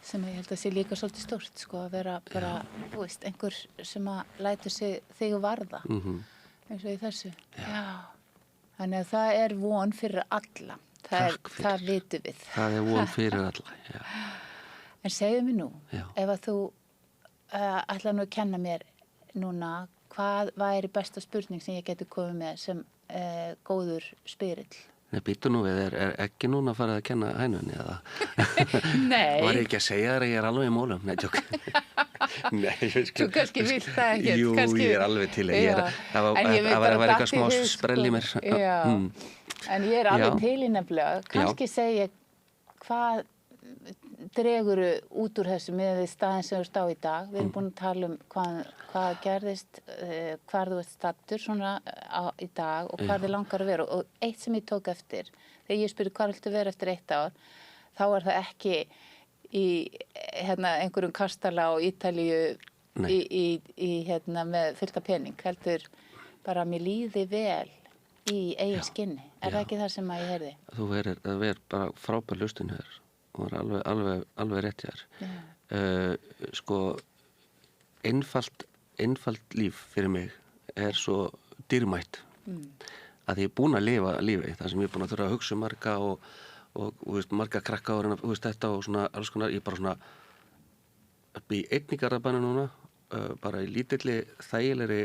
Sem ég held að sé líka svolítið stórt, sko, að vera bara, þú veist, einhver sem að lætur þig varða, eins og í þessu. Já. Þannig að það er von fyrir alla. Það vitum við. Það er von fyrir alla, já. En segðu mér nú, ef að þú ætla nú að kenna mér núna, hvað væri besta spurning sem ég geti komið með sem góður spyrill? Nei, býtu nú við, er ekki núna farið að kenna hænunni eða? Nei. Var ég ekki að segja þér að ég er alveg í mólum? Nei, tjók. Nei, Þú kannski vilt það ekki. Jú, kannski... ég er alveg til. Það var eitthvað smá sprell í mér. Já, en ég er alveg til í nefnilega. Kannski segja hvað dreguru út úr þessu með staðinn sem þú ert á í dag. Við erum búin að tala hvað gerðist, hvar þú ert stattur svona í dag og hvar þið langar að vera. Og eitt sem ég tók eftir, þegar ég spurði hvað viltu vera eftir 1 ár, þá er það ekki í einhverjum kastala á Ítalíu með fullta pening. Heldur bara að mér líði vel í eigin skinni. Er það ekki það sem að ég heyrði? Þú verður bara frábær hlustun hér. Það var alveg rétt hér. Sko, einfalt líf fyrir mig er svo dýrmætt að ég er búin að lifa lífi, það sem ég er búin að þurfa að hugsa marga og veist, marga krakka og reyna, veist, þetta og svona alls konar, ég er bara svona upp í einni Garðabænu núna, bara í lítilli þægilegri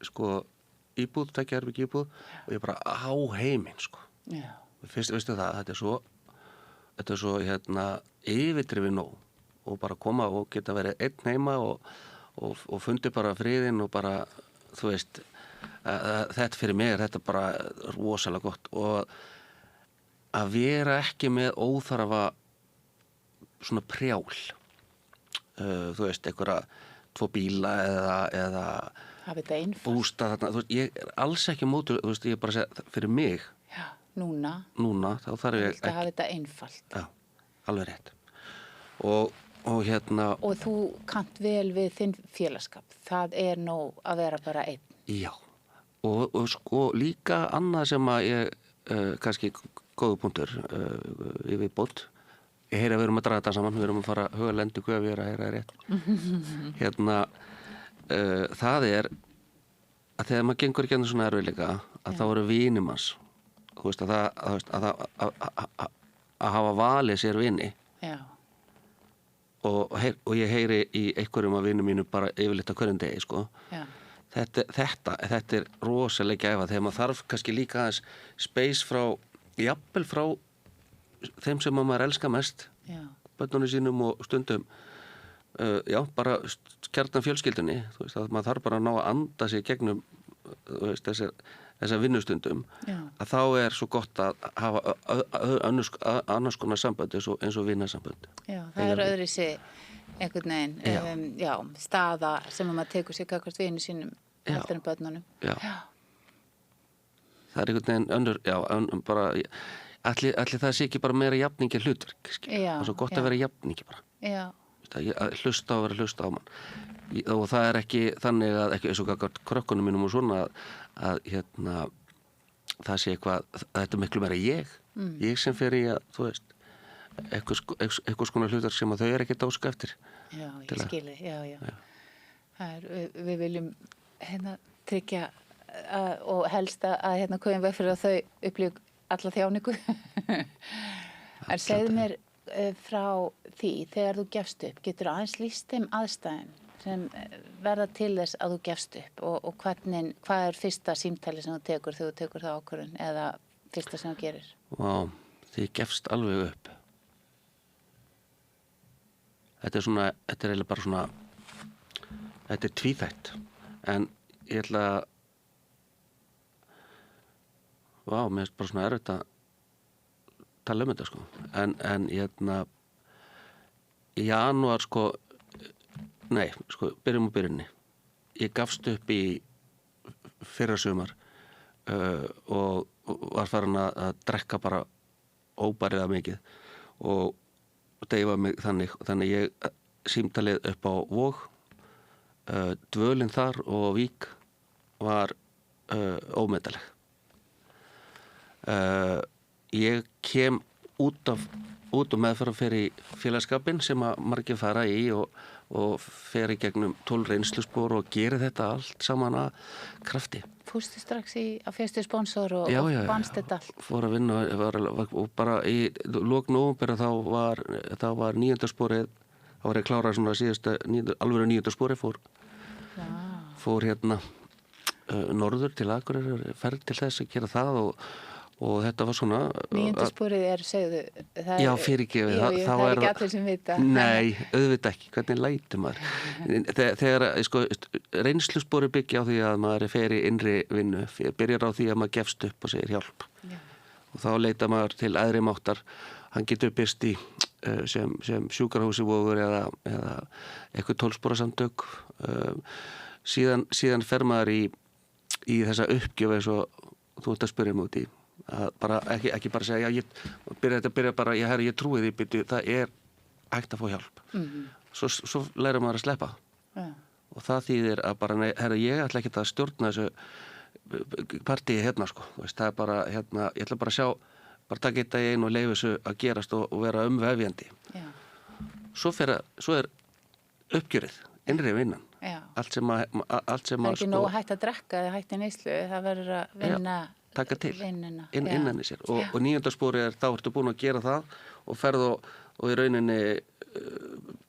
sko íbúð, 2 herbergja íbúð og ég er bara á heiminn sko. Já. Fyrst, veistu það, þetta er svo yfirdrifið nóg og bara koma og geta verið einn heima og fundi bara friðinn og bara, þú veist, þetta fyrir mig er þetta bara rosalega gott og að vera ekki með óþarfa svona prjál, þú veist, einhverja 2 bíla eða bústað þarna, þú veist, ég er alls ekki mótur, þú veist, ég er bara að segja, fyrir mig Núna, þá þarf ég ekki að hafa þetta einfalt. Já, alveg rétt. Og Og þú kannt vel við þinn félagsskap. Það er nóg að vera bara einn. Já, og sko líka annað sem að ég, kannski góðu punktur í viðbót. Ég heyri að við erum að draga þetta saman, við erum að fara að huga lendu hvað við erum að heyra rétt. Það er að þegar maður gengur ekki svona erfiðleika, að þá eru vinir manns. Þú veist að hafa valið sér vini. Já. Og ég heyri í einhverjum af vinum mínu bara yfirleitt á hverjum degi, sko. Já. Þetta er rosalega gæfa þegar maður þarf kannski líka aðeins space jafnvel frá þeim sem maður elskar mest, börnunum sínum og stundum, bara kjarnan fjölskyldunni, þú veist, að maður þarf bara að ná að anda sig gegnum, þú veist, þessar vinnustundum, að þá er svo gott að hafa annars konar sambönd eins og vinnasambönd. Já, það er öðruvísi einhvern veginn, staða sem maður tekur sig gagnvart vini sínum heldur en börnunum. Já. Það er einhvern veginn önnur, bara, ætli það sé ekki bara meira jafningi hlutverk, það er svo gott að vera jafningi bara. Já. Að hlusta og vera að hlusta á mann. Og það er ekki þannig að, ekki eins og gagnvart krökkunum mínum og svona, að það sé eitthvað, þetta er miklu meira ég sem fer í að, þú veist, eitthvað skona hlutar sem að þau er ekki dáska eftir. Já, ég skilji, já. Við viljum tryggja og helst að komum veg fyrir að þau upplifu alla þjáningu. En segðu mér frá því, þegar þú gefst upp, getur þú aðeins lýst þeim aðstæðum sem verða til þess að þú gefst upp og hvað er fyrsta símtali sem þú tekur þegar þú tekur það ákvörðun eða fyrsta sem þú gerir? Vá, því ég gefst alveg upp. Þetta er eiginlega bara svona, þetta er tvíþætt, en ég ætla að, mér er bara svona erfitt að tala þetta, sko, en í janúar, byrjum á byrjunni. Ég gafst upp í fyrra sumar og var farin að drekka bara óbærilega mikið og deyfa mig þannig ég símtalið upp á Vog, dvölin þar og Vík var ómetaleg. Ég kem út og meðfara fyrir félagskapinn sem að margir fara í og fer í gegnum 12 reynsluspor og gerir þetta allt saman að krafti. Fórstu strax að fyrstu sponsor og bannst þetta allt? Já, fór að vinna og bara í lok nóvember þá var 9. sporið, þá var ég klárað svona síðasta, alveg 9. sporið fór norður til Akureyrar, ferð til þess að gera það og þetta var svona Níundusporið segðu já, fyrirgefið, það er ekki allir sem vita. Nei, auðvitað ekki, hvernig lætur maður þegar sko, reynslusporið byggja á því að maður fer í innri vinnu, byrjar á því að maður gefst upp og segir hjálp og þá leitar maður til æðri máttar, hann getur byrst í sem sjúkrahúsi vogur eða eitthvað 12 samtök síðan fer maður í þessa uppgjöf eins og þú ert að spyrja mig út í að bara, ekki bara segja ég trúi því byrju, það er hægt að fá hjálp svo læra maður að sleppa og það þýðir að bara ég ætla ekki að stjórna þessu partíi hérna sko, það er bara hérna, ég ætla bara að sjá bara taka eitt daginn og leyfa þessu að gerast og vera umvefjandi svo er uppgjörið innri vinnan allt sem það er ekki nóg hægt að drekka eða hægt í neyslu, það verður að vinna taka til innan í sér og níundasporið þá ertu búin að gera það og ferð og í rauninni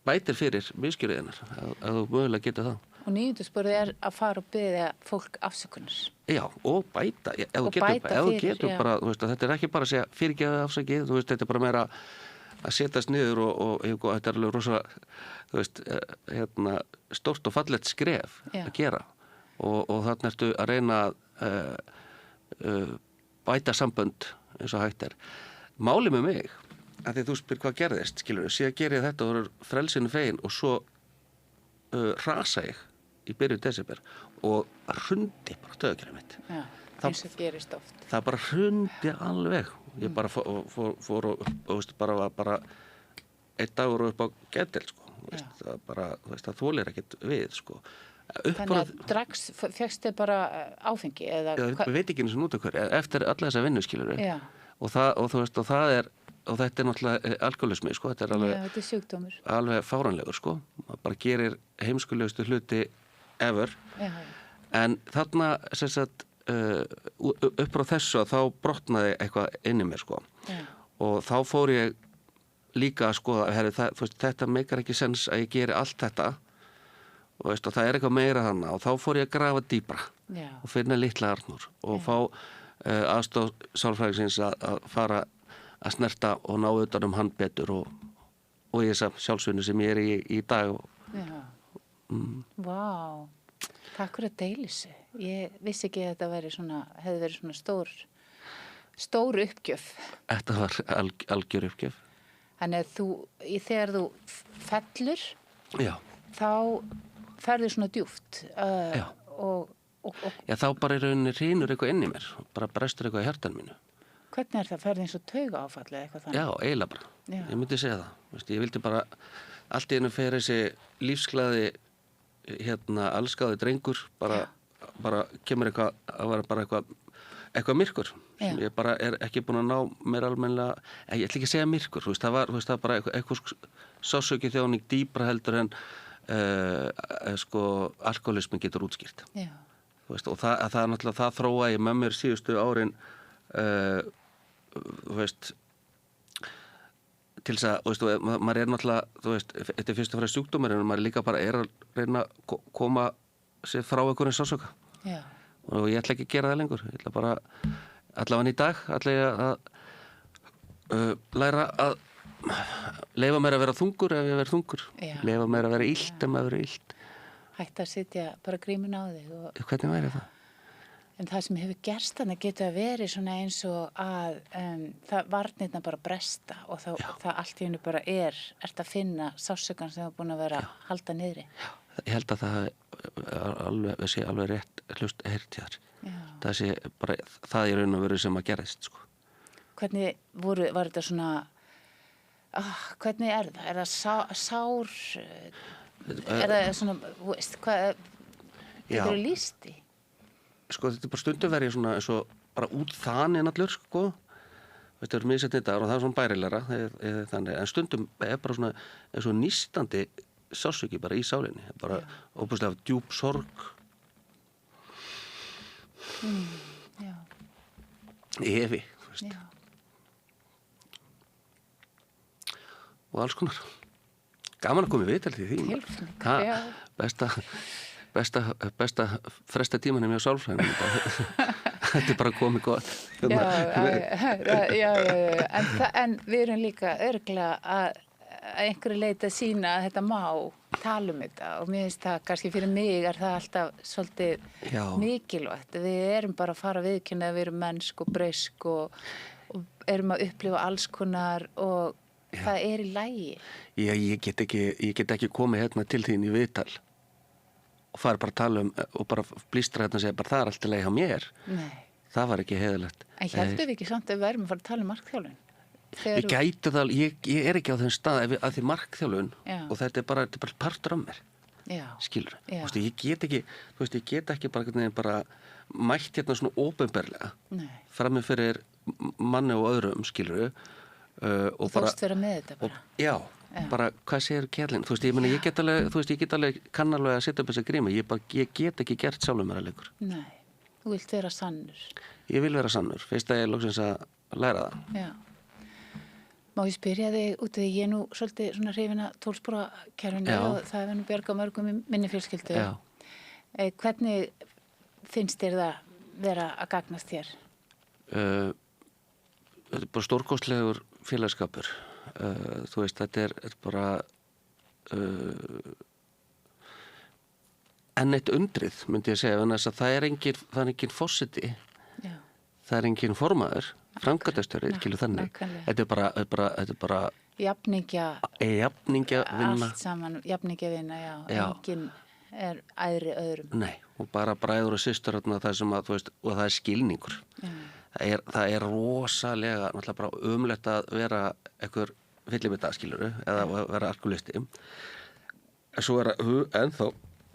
bætir fyrir misgjörðinar að þú mögulega getur það og níundasporið að fara og biðja fólk afsökunar og bæta ef þú getur bara, þetta er ekki bara að segja fyrirgeðu afsakið, þetta er bara meira að setjast niður og þetta er alveg rosa stórt og fallegt skref að gera og þarna ertu að reyna að bæta sambönd eins og hægt er. Málið með mig að því þú spyr hvað gerðist, skilur við, síðan ger ég þetta og verður frelsinu fegin og svo rasa ég í byrjun desember og hrundi bara taugakerfið mitt. Eins og gerist oft. Það bara hrundi alveg. Ég bara fór og bara einn dagur upp á geddel, sko. Það þolir ekkert við, sko. Þannig að drags fékkstu bara áfengi eða ég veit ekki eins og út af hverju eftir alla þessa vinnu skilur við og þetta er náttúrulega alkoholismi sko, þetta er alveg þetta er sjúkdómur alveg fáránlegur sko, maður bara gerir heimskulegustu hluti ever en þarna sem sagt upp frá þessu að þá brotnaði eitthvað inn í mér sko og þá fór ég líka að skoða þetta meikar ekki sens að ég geri allt þetta og það er eitthvað meira þannig og þá fór ég að grafa dýpra og finna litla Arnór og fá aðstoð sálfræðingsins að fara að snerta og ná utan hann betur og í þessa sjálfsvinnu sem ég er í dag Vá, takk fyrir að deila þessu. Ég vissi ekki að þetta hefði verið svona stór uppgjöf. Þetta var algjör uppgjöf. Þannig að þegar þú fellur þá ferðu svona djúpt Já, þá bara í rauninni hrynur eitthvað inn í mér bara brestur eitthvað í hjartanu mínu. Hvernig er það? Ferðu eins og taugaáfall eða eitthvað þannig? Já, eiginlega bara. Ég myndi segja það. Ég vildi bara allt í einu fer þessi lífsglaði allsgáði drengur bara kemur eitthvað að vera bara eitthvað myrkur sem ég bara er ekki búin að ná mér almennilega, ég ætla ekki að segja myrkur það var bara eitthvað sásauki þjáning dýpra heldur en alkoholismi getur útskýrt og það er náttúrulega það þróaði með mér síðustu árin til þess að maður er náttúrulega þetta er fyrst og fremst sjúkdómur en maður líka bara er að reyna að koma sér frá einhverjum sásauka og ég ætla ekki að gera það lengur ég ætla bara, allavega í dag ætla ég að læra að leyfa mér að vera þungur ef ég verð þungur leyfa mér að vera illt ef maður verður illt Hætt að sitja bara grímun á þig Hvernig væri það? En það sem hefur gerst þannig getur að veri svona eins og að það varnirna bara bresta og það allt í hennu bara ert að finna sásökan sem er búin að vera halda niðri Ég held að það sé alveg rétt hlust heyrt hjá þér það sé bara það í raun og veru sem að gerðist sko. Hvernig var þetta svona hvernig er það? Er það sár? Er það svona, hvað getur þú lýst í? Sko þetta er bara stundum verið svona eins og bara út þaninn allur sko. Þetta er missetni dagar og það er svona bærilegra þannig, en stundum er bara svona eins og nístandi sársauki bara í sálinni, bara óbúslega djúp sorg. Efi, þú veist. Og alls konar. Gaman að koma í viðtal til því. Tilfinning, besta fresta tímanum hjá sálfræðinum þetta er bara komið gott. Já. En við erum líka örugglega að einhverju leiti að sýna að þetta má tala þetta og mér finnst það, kannski fyrir mig er það alltaf svolítið mikilvægt. Við erum bara að fara að viðurkenna að við erum mennsk og breysk og erum að upplifa alls konar og það er í lagi. Já, ég get ekki komið hérna til þín í viðtal og fara bara að tala og bara blístra hérna og segja bara það er allt í lagi hjá mér. Nei. Það var ekki heiðalegt. En heldum við ekki samt að við erum að fara að tala markþjálfun? Ég gæti það, ég er ekki á þeim stað að því markþjálfun og þetta er bara partur af mér. Já. Skilur. Þú veist, ég get ekki bara mætt hérna svona ópenbarlega frammi fyrir manni og öðrum, skilur. Og þú þóst vera með þetta bara. Já, bara hvað segir kærlinn? Þú veist, ég get alveg kannarlega að setja upp þessa grími. Ég get ekki gert sjálfum mér að leikur. Nei, þú vilt vera sannur. Ég vil vera sannur, fyrst að ég loksins að læra það. Já. Má ég spyrja þig út af því ég er nú svolítið svona hrifin að tólsporakerfinu og það hefur nú bjargað mörgum í minni fjölskyldu. Hvernig finnst þér það vera að gagnast þér? Þetta er bara stórkostlegur félagskapur. Þú veist, þetta er bara enn eitt undrið, myndi ég segja, en þess að það er engin forseti, það er engin formaður, framkvæmdastjóri, skilur þannig. Þetta er bara jafningja vinna. Allt saman, jafningja vinna, já. Engin er æðri öðrum. Nei, og bara bræður og systur það sem að, þú veist, og það er skilningur. Það er rosalega, náttúrulega bara ömulegt að vera einhver fyllibita, skiluru, eða vera alkoholisti. En svo er ennþá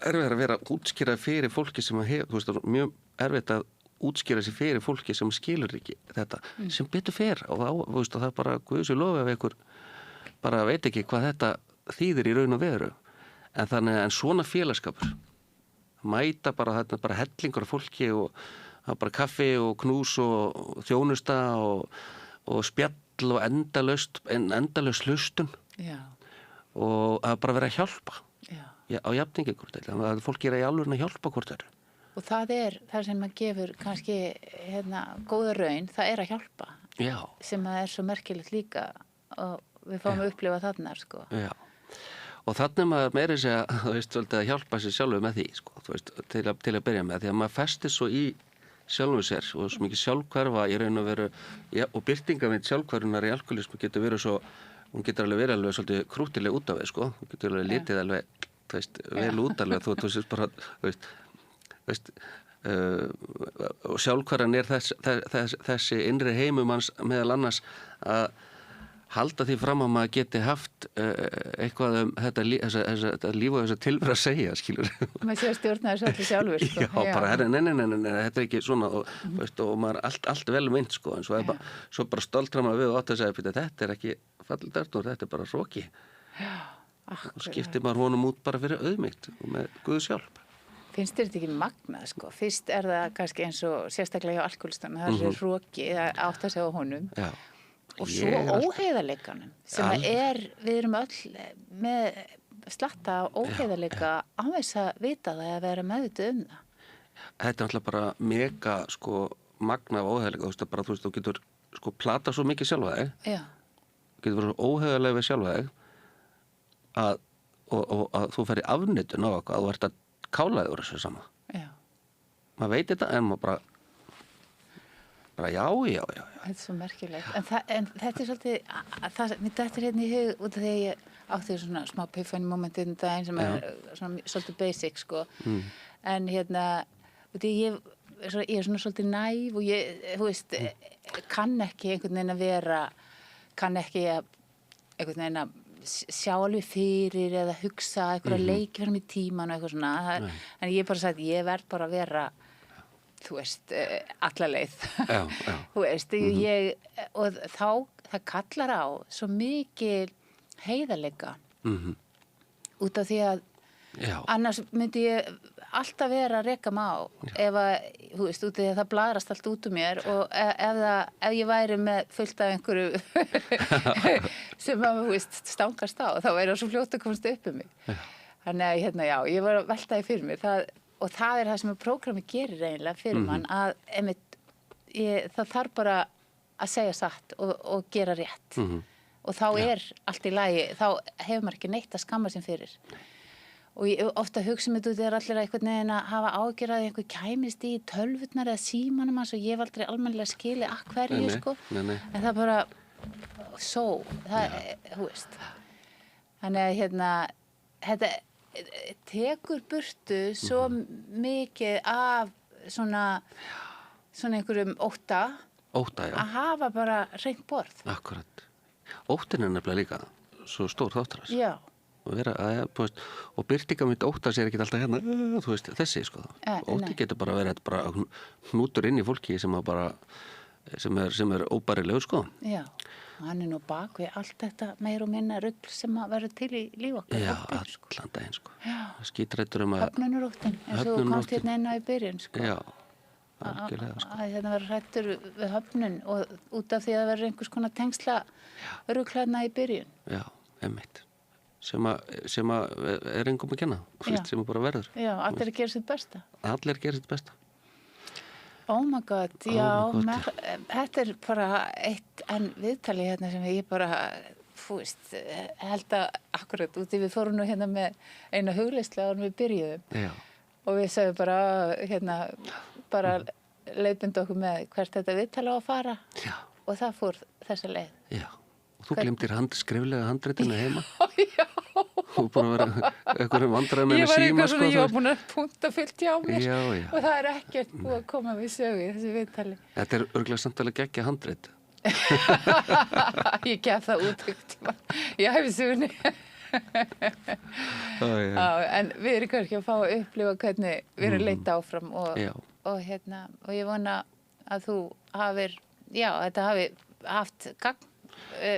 erfitt að vera útskýrað fyrir fólki sem hefur, þú veist, mjög erfitt að útskýra sig fyrir fólki sem skilur ekki þetta, sem betur fer og það er bara guðs og lofi ef einhver bara veit ekki hvað þetta þýðir í raun og veru en svona félagskapur mæta bara hellingur af fólki og það er bara kaffi og knús og þjónusta og spjall og endalaust hlustun og að bara vera að hjálpa á jafningi hvort að fólki er í alvöru að hjálpa hvort þeir. Og það sem maður gefur kannski góða raun, það er að hjálpa. Já. Sem að er svo merkilegt líka og við fáum að upplifa þarna, sko. Já. Og þannig maður meiri segja, þú veist, svolítið að hjálpa sér sjálfu með því, sko, þú veist, til að byrja með, því að maður festir svo í sjálfu sér og svo mikið sjálfhverfa í raun og veru, og byrtingamind sjálfhverfunar í alkoholismu getur verið svo, hún getur alveg verið alveg svolítið krútileg út af við, sko, hún getur alveg litið alveg, þú veist, vel út alveg, þú veist, bara, þú veist, og sjálfhverfan er þessi innri heimumanns meðal annars að halda því fram að maður geti haft eitthvað þetta líf og þessa tilveru að segja, skilur. Maður sé að stjórna þessu allir sjálfur, sko. Já, bara, nei, þetta er ekki svona og maður er allt vel mynd, sko, en svo bara stoltra maður við og átt að segja, þetta er ekki fallegt Arnór, þetta er bara hroki. Já, og skiptir maður honum út bara fyrir auðmýkt og með Guðs hjálp. Finnst þér þetta ekki magnað, sko? Fyrst er það kannski eins og sérstaklega hjá alkohólistunum, það er hroki átt að segja á honum. Já. Og svo óheiðarleikanum sem við erum öll með slatta óheiðarleika á þess að vita það að vera meðvituð það. Þetta er alltaf bara mega, sko, magna af óheiðarleika, þú getur, sko, plata svo mikið sjálfa þig. Já. Þú getur verið svo óheiðarlega við sjálfa þig að þú fer í afneitun á eitthvað, að þú ert að kálaði úr þessu sama. Já. Maður veit þetta en maður bara já. Þetta er svo merkilegt. En þetta er svolítið, mér dættir hérna í hug út af því ég átti svona smá piffani momentið daginn sem er svona svolítið basic, sko. En út af ég er svona svolítið næf og ég, þú veist, kann ekki einhvern veginn að vera, kann ekki einhvern veginn að sjá alveg fyrir eða hugsa eitthvað leiki fyrir mig tíman og eitthvað svona. En ég bara sagt, ég verð bara að vera, þú veist, alla leið. Já. Þú veist, og þá, það kallar á svo mikil heiðarleika út af því að annars myndi ég alltaf vera að reka mig á ef að, þú veist, út af því að það bladrast allt út úr mér og ef ég væri með fullt af einhverju sem að, þú veist, stangast á, þá er það svo fljótt að komast upp um mig. Þannig að, ég var að velta því fyrir mér. Og það er það sem prógrammi gerir eiginlega fyrir mann að einmitt það þarf bara að segja satt og gera rétt. Og þá allt í lagi, þá hefur maður ekki neitt að skamma sín fyrir. Og ég ofta hugsa mig út þegar allir einhvern veginn að hafa ágjörð að einhver kæmist í tölvurnar eða símanum hans og ég hef aldrei almennilega skilið að hverju, sko. Nei. En það bara, þú veist. Þannig að þetta tekur burtu svo mikið af svona einhverjum ótta já. Að hafa bara hreint borð. Akkurat. Óttin nefnilega líka svo stór þáttur. Já. Og birtingarmynd óttans ekki alltaf hérna, þú veist, þessi, sko. Ótti getur bara verið bara hnútur inn í fólki sem er óbærilegur, sko. Já. Hann nú bak við allt þetta meir og minna rugl sem að verða til í líf okkar. Já, allan daginn, sko. Skítrættur að höfnunaróttin, eins og þú komst hérna inn á í byrjun, sko. Já, algjörlega, sko. Að hérna vera hrættur við höfnun og út af því að það verður einhvers konar tengsla rugl hérna í byrjun. Já, einmitt. Sem að er engum að kenna, sem að bara verður. Já, allir gera sitt besta. Allir gera sitt besta. Oh my god, þetta er bara eitt viðtali hérna sem ég bara, held að akkurat úti við fórum nú hérna með eina hugleiðslu áður en við byrjuðum. Já. Og við sögum bara leiðbindi okkur með hvert þetta viðtali á að fara. Já. Og það fór þessa leið. Já. Og þú glemtir skriflega handritinu heima. Já. Og búin að vera einhverjum vandræðum með síma, sko. Ég var búin að punta fullt hjá mér. Já. Og það er ekkert búið að koma við sögu í þessu viðtali. Þetta er örugglega samtalið geggja handrit. Ég gef það út tíma. Ég hefi sögunni. En við erum kannski að fá að upplifa hvernig við erum leitt áfram og ég vona að þú þetta hafi haft gagn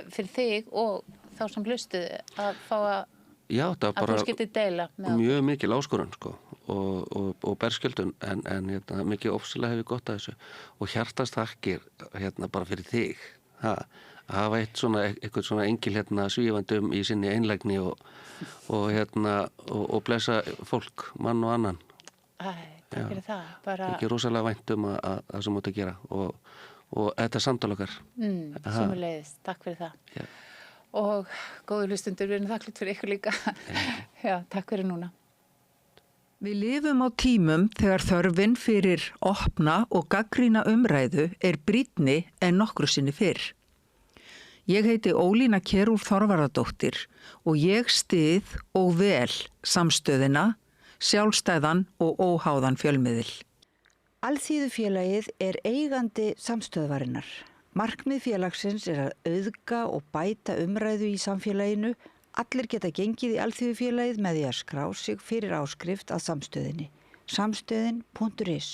fyrir þig og þá sem hlustuðu að fá að þú skiptir deila með mjög mikil áskorun, sko, og berskjöldun en mikið ofsalega hef ég gott að þessu og hjartast þakkir bara fyrir þig að hafa eitthvað svona engil svífandum í sinni einlægni og blessa fólk, mann og annan. Takk fyrir það. Ekki rosalega vænt að það sem mútu að gera og þetta samtal okkar. Sömuleiðis, takk fyrir það. Já. Og góður hlustundur, við erum þakklátt fyrir ykkur líka. Já, takk fyrir núna. Við lifum á tímum þegar þörfin fyrir opna og gagnrýna umræðu er brýnni en nokkru sinni fyrr. Ég heiti Ólína Kjerúlf Þorvarðardóttir og ég styð og vel samstöðina, sjálfstæðan og óháðan fjölmiðil. Alþýðufélagið er eigandi samstöðvarinnar. Markmið félagsins er að auðga og bæta umræðu í samfélaginu. Allir geta gengið í Alþýðufélagið með því að skrá sig fyrir áskrift að samstöðinni. Samstöðin.is